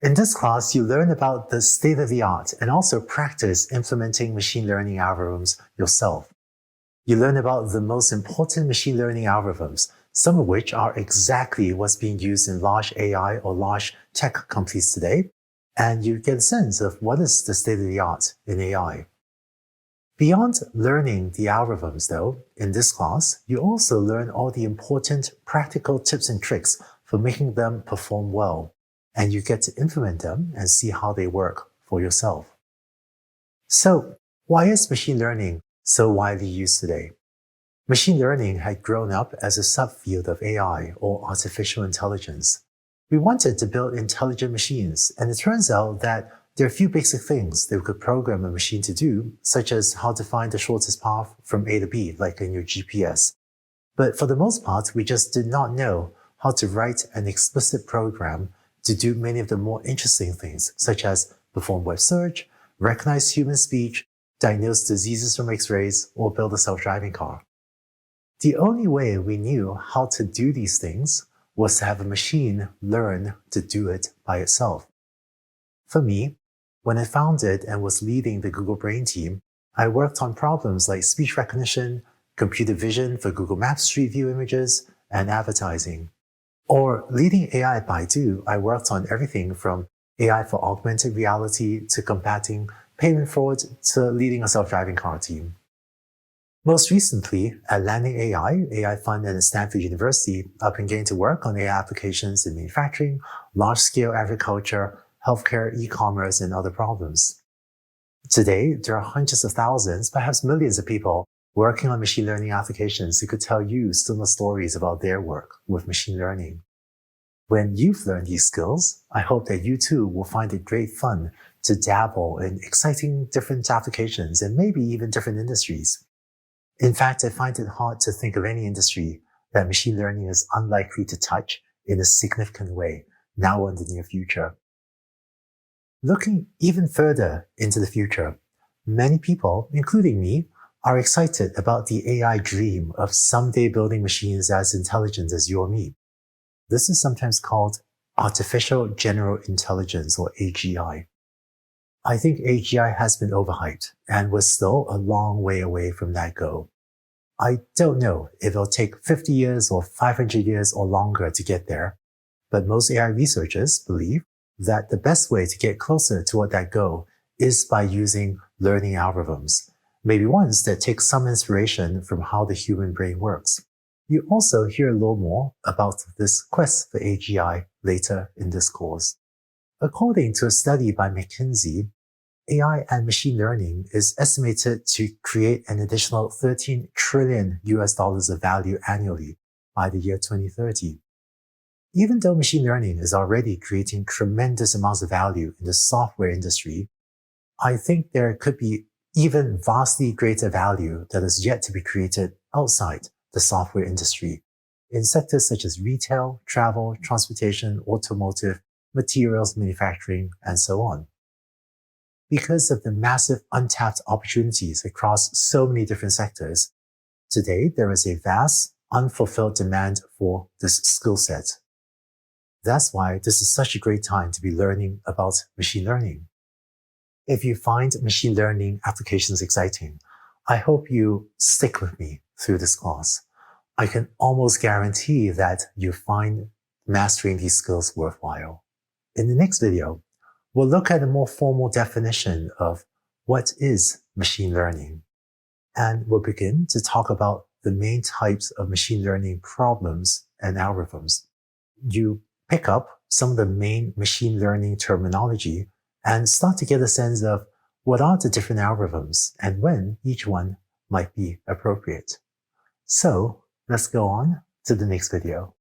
In this class, you learn about the state-of-the-art and also practice implementing machine learning algorithms yourself. You learn about the most important machine learning algorithms, some of which are exactly what's being used in large AI or large tech companies today, and you get a sense of what is the state-of-the-art in AI. Beyond learning the algorithms, though, in this class, you also learn all the important practical tips and tricks for making them perform well, and you get to implement them and see how they work for yourself. So, why is machine learning so widely used today? Machine learning had grown up as a subfield of AI, or artificial intelligence. We wanted to build intelligent machines, and it turns out that there are a few basic things that we could program a machine to do, such as how to find the shortest path from A to B, like in your GPS. But for the most part, we just did not know how to write an explicit program to do many of the more interesting things, such as perform web search, recognize human speech, diagnose diseases from X-rays, or build a self-driving car. The only way we knew how to do these things was to have a machine learn to do it by itself. For me, when I founded and was leading the Google Brain team, I worked on problems like speech recognition, computer vision for Google Maps Street View images, and advertising. Or leading AI at Baidu, I worked on everything from AI for augmented reality to combating payment fraud to leading a self-driving car team. Most recently, at Landing AI, AI Fund and at Stanford University, I've been getting to work on AI applications in manufacturing, large-scale agriculture, healthcare, e-commerce, and other problems. Today, there are hundreds of thousands, perhaps millions of people working on machine learning applications who could tell you similar stories about their work with machine learning. When you've learned these skills, I hope that you too will find it great fun to dabble in exciting different applications and maybe even different industries. In fact, I find it hard to think of any industry that machine learning is unlikely to touch in a significant way now or in the near future. Looking even further into the future, many people, including me, are excited about the AI dream of someday building machines as intelligent as you or me. This is sometimes called Artificial General Intelligence, or AGI. I think AGI has been overhyped, and we're still a long way away from that goal. I don't know if it'll take 50 years or 500 years or longer to get there, but most AI researchers believe that the best way to get closer toward that goal is by using learning algorithms, maybe ones that take some inspiration from how the human brain works. You also hear a little more about this quest for AGI later in this course. According to a study by McKinsey, AI and machine learning is estimated to create an additional $13 trillion of value annually by the year 2030. Even though machine learning is already creating tremendous amounts of value in the software industry, I think there could be even vastly greater value that is yet to be created outside the software industry in sectors such as retail, travel, transportation, automotive, materials manufacturing, and so on. Because of the massive untapped opportunities across so many different sectors, today there is a vast, unfulfilled demand for this skill set. That's why this is such a great time to be learning about machine learning. If you find machine learning applications exciting, I hope you stick with me through this class. I can almost guarantee that you find mastering these skills worthwhile. In the next video, we'll look at a more formal definition of what is machine learning, and we'll begin to talk about the main types of machine learning problems and algorithms. You pick up some of the main machine learning terminology and start to get a sense of what are the different algorithms and when each one might be appropriate. So let's go on to the next video.